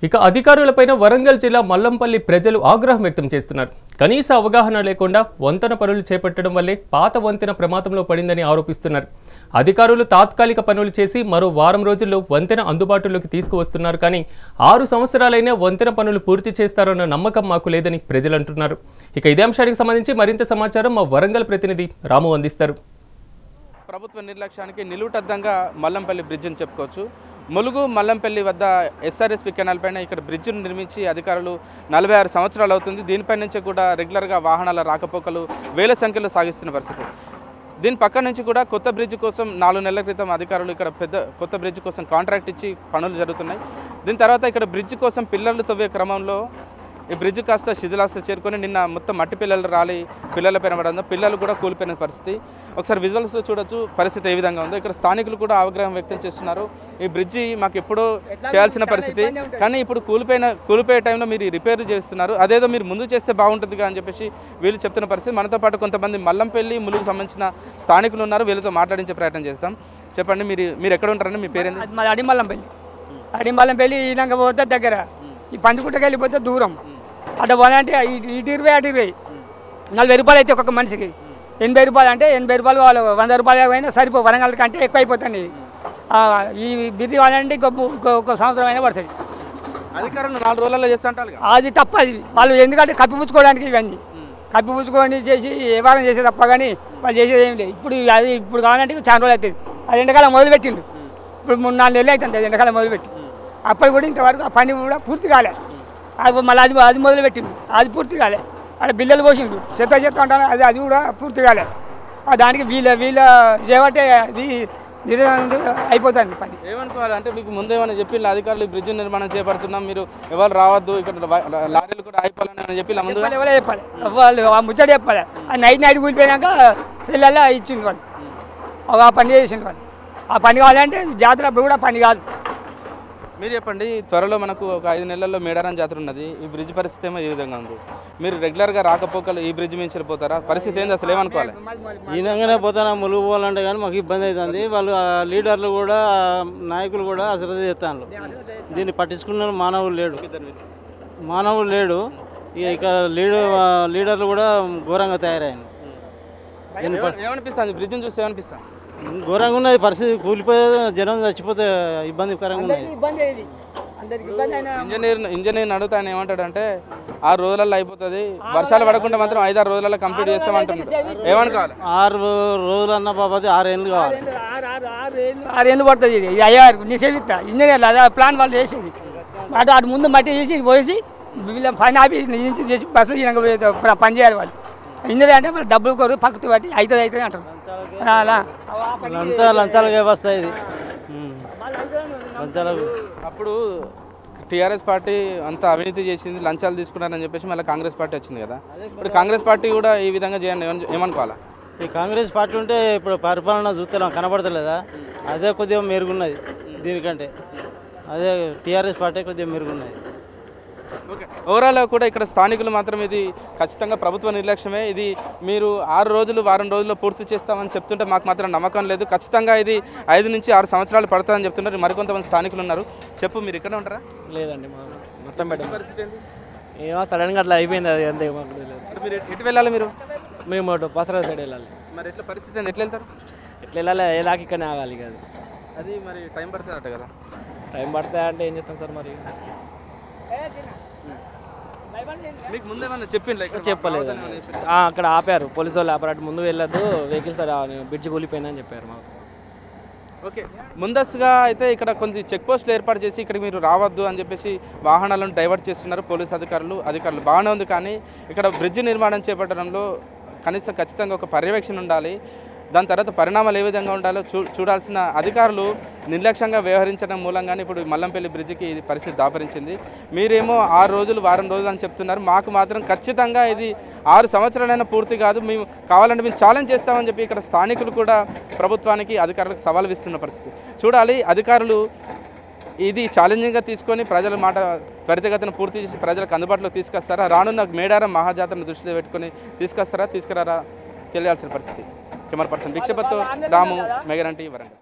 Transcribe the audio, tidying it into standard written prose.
ఇక అధికారులపైన వరంగల్ జిల్లా మల్లంపల్లి ప్రజలు ఆగ్రహం వ్యక్తం చేస్తున్నారు. కనీస అవగాహన లేకుండా వంతెన పనులు చేపట్టడం వల్లే పాత వంతెన ప్రమాదంలో పడిందని ఆరోపిస్తున్నారు. అధికారులు తాత్కాలిక పనులు చేసి మరో వారం రోజుల్లో వంతెన అందుబాటులోకి తీసుకువస్తున్నారు. కానీ 6 సంవత్సరాలైనా వంతెన పనులు పూర్తి చేస్తారన్న నమ్మకం మాకు లేదని ప్రజలు అంటున్నారు. ఇక ఇదే అంశానికి సంబంధించి మరింత సమాచారం మా వరంగల్ ప్రతినిధి రాము అందిస్తారు. ప్రభుత్వ నిర్లక్ష్యానికి నిలువుటద్దంగా మల్లంపల్లి బ్రిడ్జ్ అని చెప్పుకోవచ్చు. ములుగు మల్లంపల్లి వద్ద ఎస్ఆర్ఎస్పీ కెనాల్ పైన ఇక్కడ బ్రిడ్జ్ను నిర్మించి అధికారులు 46 సంవత్సరాలు అవుతుంది. దీనిపై నుంచి కూడా రెగ్యులర్గా వాహనాల రాకపోకలు వేల సంఖ్యలో సాగిస్తున్న పరిస్థితి. దీని పక్క నుంచి కూడా కొత్త బ్రిడ్జ్ కోసం 4 నెలల క్రితం అధికారులు ఇక్కడ కొత్త బ్రిడ్జ్ కోసం కాంట్రాక్ట్ ఇచ్చి పనులు జరుగుతున్నాయి. దీని తర్వాత ఇక్కడ బ్రిడ్జ్ కోసం పిల్లర్లు తవ్వే క్రమంలో ఈ బ్రిడ్జ్ కాస్త శిథిలావస్థ చేరుకొని నిన్న మొత్తం మట్టి పిల్లలు రాలి పిల్లలపైన పడంతో పిల్లలు కూడా కూలిపోయిన పరిస్థితి. ఒకసారి విజువల్స్లో చూడొచ్చు పరిస్థితి ఏ విధంగా ఉందో. ఇక్కడ స్థానికులు కూడా ఆగ్రహం వ్యక్తం చేస్తున్నారు. ఈ బ్రిడ్జి మాకు ఎప్పుడో చేయాల్సిన పరిస్థితి, కానీ ఇప్పుడు కూలిపోయే టైంలో మీరు రిపేర్ చేస్తున్నారు, అదేదో మీరు ముందు చేస్తే బాగుంటుందిగా అని చెప్పేసి వీళ్ళు చెప్తున్న పరిస్థితి. మనతో పాటు కొంతమంది మల్లంపల్లి ములుగు సంబంధించిన స్థానికులు ఉన్నారు. వీళ్ళతో మాట్లాడించే ప్రయత్నం చేస్తాం. చెప్పండి, మీరు ఎక్కడ ఉంటారని మీ పేరు? అడిమల్లంపల్లి ఈనాక పోతే దగ్గర, ఈ పందిగుట్టకి వెళ్ళిపోతే దూరం. అటు పోవాలంటే ఇటు 20 అటు 20 40 రూపాయలు అయితే ఒక్కొక్క మనిషికి. 80 రూపాయలు అంటే 80 రూపాయలు కావాలి. 100 రూపాయలు అయినా సరిపో. వరంగల్ కంటే ఎక్కువ అయిపోతుంది. ఈ బిర్ది కావాలంటే ఇంకొక సంవత్సరం అయినా పడుతుంది. అధికారులు 4 రోజులలో చేస్తుంటారు. అది తప్ప అది వాళ్ళు ఎందుకంటే కప్పిపుచ్చుకోవడానికి ఇవన్నీ కప్పిపుచ్చుకొని చేసి వ్యవహారం చేసే తప్ప కానీ వాళ్ళు చేసేది ఏం లేదు. ఇప్పుడు కావాలంటే చాలా రోజులు అవుతుంది. అది ఎండాకాలం మొదలుపెట్టిండు. ఇప్పుడు 3-4 నెలలు అవుతుంది అది ఎండాకాలం మొదలుపెట్టి. అప్పటి కూడా ఇంతవరకు ఆ పని కూడా పూర్తి కాలే. అది మళ్ళీ అది మొదలుపెట్టిండు, అది పూర్తి కాలే. అక్కడ బిల్లలు పోసిండు, చెత్త అంటాను, అది కూడా పూర్తి కాలే. దానికి వీళ్ళ చేయబట్టే అది అయిపోతుంది పని. ఏమనుకోవాలంటే మీకు ముందేమైనా చెప్పి అధికారులు బ్రిడ్జ్ నిర్మాణం చేపడుతున్నాం, మీరు ఎవరు రావద్దు, ఇక్కడ లారీలు కూడా అయిపోవాలని చెప్పి ముందు ఎవరో చెప్పాలి, వాళ్ళు ఆ ముచ్చట చెప్పాలి. అది నైట్ కూలిపోయినాక సెల్లల్లో ఇచ్చింది వాళ్ళు, ఆ పని చేసింది వాళ్ళు. ఆ పని కావాలంటే జాతర అప్పుడు కూడా పని కాదు. మీరు చెప్పండి, త్వరలో మనకు ఒక 5 నెలల్లో మేడారం జాతర ఉన్నది. ఈ బ్రిడ్జ్ పరిస్థితి ఏమో ఈ విధంగా ఉంది. మీరు రెగ్యులర్గా రాకపోకలు ఈ బ్రిడ్జ్ మించి వెళ్ళిపోతారా? పరిస్థితి ఏంది అసలు? ఏమనుకోవాలి? ఈనంగానే పోతానా ములుగు పోవాలంటే కానీ మాకు ఇబ్బంది అవుతుంది. వాళ్ళు లీడర్లు కూడా నాయకులు కూడా అశ్రద్ధ చేస్తాను. దీన్ని పట్టించుకున్న మానవులు లేడు. ఇక లీడర్లు కూడా ఘోరంగా తయారయ్యాను. ఏమనిపిస్తుంది బ్రిడ్జ్ని చూస్తే? ఏమనిపిస్తుంది? ఘోరంగా ఉన్నది పరిస్థితి. కూలిపోయే జనం చచ్చిపోతే ఇబ్బందికరంగా ఉన్నది. ఇంజనీర్ అడుగుతా ఆయన ఏమంటాడంటే 6 రోజులలో అయిపోతుంది, వర్షాలు పడకుండా మాత్రం 5-6 రోజులలో కంప్లీట్ చేస్తామంటున్నాడు. ఏమనుకోవాలి? 6 రోజులు అన్న బాబు 6 ఏళ్ళు కావాలి. 6 ఏళ్ళు పడుతుంది. ఇది అయ్యారు నిషేధిస్తా ఇంజనీర్లు అదే ప్లాన్ వాళ్ళు చేసేది. అటు ముందు మట్టి తీసి పోసి పని ఆపి నుంచి చేసి బస్సులు పని చేయాలి వాళ్ళు. ఇంజనీర్ అంటే వాళ్ళు డబ్బులు కోరు పక్కతో బట్టి అవుతుంది అంటారు. అలా లంచాల వ్యవస్థ ఇది. అప్పుడు టీఆర్ఎస్ పార్టీ అంతా అవినీతి చేసింది, లంచాలు తీసుకున్నారని చెప్పేసి మళ్ళీ కాంగ్రెస్ పార్టీ వచ్చింది కదా. ఇప్పుడు కాంగ్రెస్ పార్టీ కూడా ఈ విధంగా చేయండి ఏమనుకోవాలా? ఈ కాంగ్రెస్ పార్టీ ఉంటే ఇప్పుడు పరిపాలన చూస్తున్నాం, కనబడతలేదా? అదే కొద్దిగా మెరుగున్నది దీనికంటే. అదే టీఆర్ఎస్ పార్టీ కొద్దిగా మెరుగున్నది. ఓకే, ఓవరాల్గా కూడా ఇక్కడ స్థానికులు మాత్రం ఇది ఖచ్చితంగా ప్రభుత్వ నిర్లక్ష్యమే. ఇది మీరు 6 రోజులు వారం రోజుల్లో పూర్తి చేస్తామని చెప్తుంటే మాకు మాత్రం నమ్మకం లేదు. ఖచ్చితంగా ఇది 5 నుంచి 6 సంవత్సరాలు పడుతుందని చెప్తున్నారు. మరికొంతమంది స్థానికులు ఉన్నారు. చెప్పు, మీరు ఇక్కడ ఉంటారా? లేదండి, పరిస్థితి ఏంటి? ఏమో సడన్గా అట్లా అయిపోయింది. అది అంతే. మీరు ఎటు వెళ్ళాలి? మేము పసరా సైడ్ వెళ్ళాలి. మరి ఎట్లా పరిస్థితి ఏంటి? ఎట్లా వెళ్తారు? ఎట్లా వెళ్ళాలి? ఏదాకా ఇక్కడనే ఆగాలి. అది మరి టైం పడుతుంది కదా. టైం పడుతుంది అంటే ఏం చేస్తాం సార్? మరి మీకు ముందేమన్నా చెప్పిండ్రా? చెప్పలేదు. అక్కడ ఆపారు, పోలీసు వాళ్ళు ఆపారు. అటు ముందు వెళ్ళొద్దు, వెహికల్స్ బ్రిడ్జ్ కూలిపోయిందని చెప్పారు మాకు. ఓకే, ముందస్తుగా అయితే ఇక్కడ కొన్ని చెక్ పోస్టులు ఏర్పాటు చేసి ఇక్కడ మీరు రావద్దు అని చెప్పేసి వాహనాలను డైవర్ట్ చేస్తున్నారు పోలీసు అధికారులు. బాగానే ఉంది, కానీ ఇక్కడ బ్రిడ్జ్ నిర్మాణం చేపట్టడంలో కనీసం ఖచ్చితంగా ఒక పర్యవేక్షణ ఉండాలి. దాని తర్వాత పరిణామాలు ఏ విధంగా ఉండాలో చూడాల్సిన అధికారులు నిర్లక్ష్యంగా వ్యవహరించడం మూలంగానే ఇప్పుడు మల్లంపల్లి బ్రిడ్జికి ఇది పరిస్థితి దాపరించింది. మీరేమో 6 రోజులు వారం రోజులు అని చెప్తున్నారు. మాకు మాత్రం ఖచ్చితంగా ఇది 6 సంవత్సరాలైనా పూర్తి కాదు, మేము కావాలంటే మేము ఛాలెంజ్ చేస్తామని చెప్పి ఇక్కడ స్థానికులు కూడా ప్రభుత్వానికి అధికారులకు సవాల్ విస్తున్న పరిస్థితి. చూడాలి, అధికారులు ఇది ఛాలెంజింగ్గా తీసుకొని ప్రజల మాట త్వరితగతిన పూర్తి చేసి ప్రజలకు అందుబాటులో తీసుకొస్తారా? రానున్న మేడారం మహాజాతరను దృష్టిలో పెట్టుకొని తీసుకొస్తారా, తీసుకురారా తెలియాల్సిన పరిస్థితి. కెమెరా పర్సన్ భిక్షపత్తో రాము, మెగారంటీ, వరంగల్.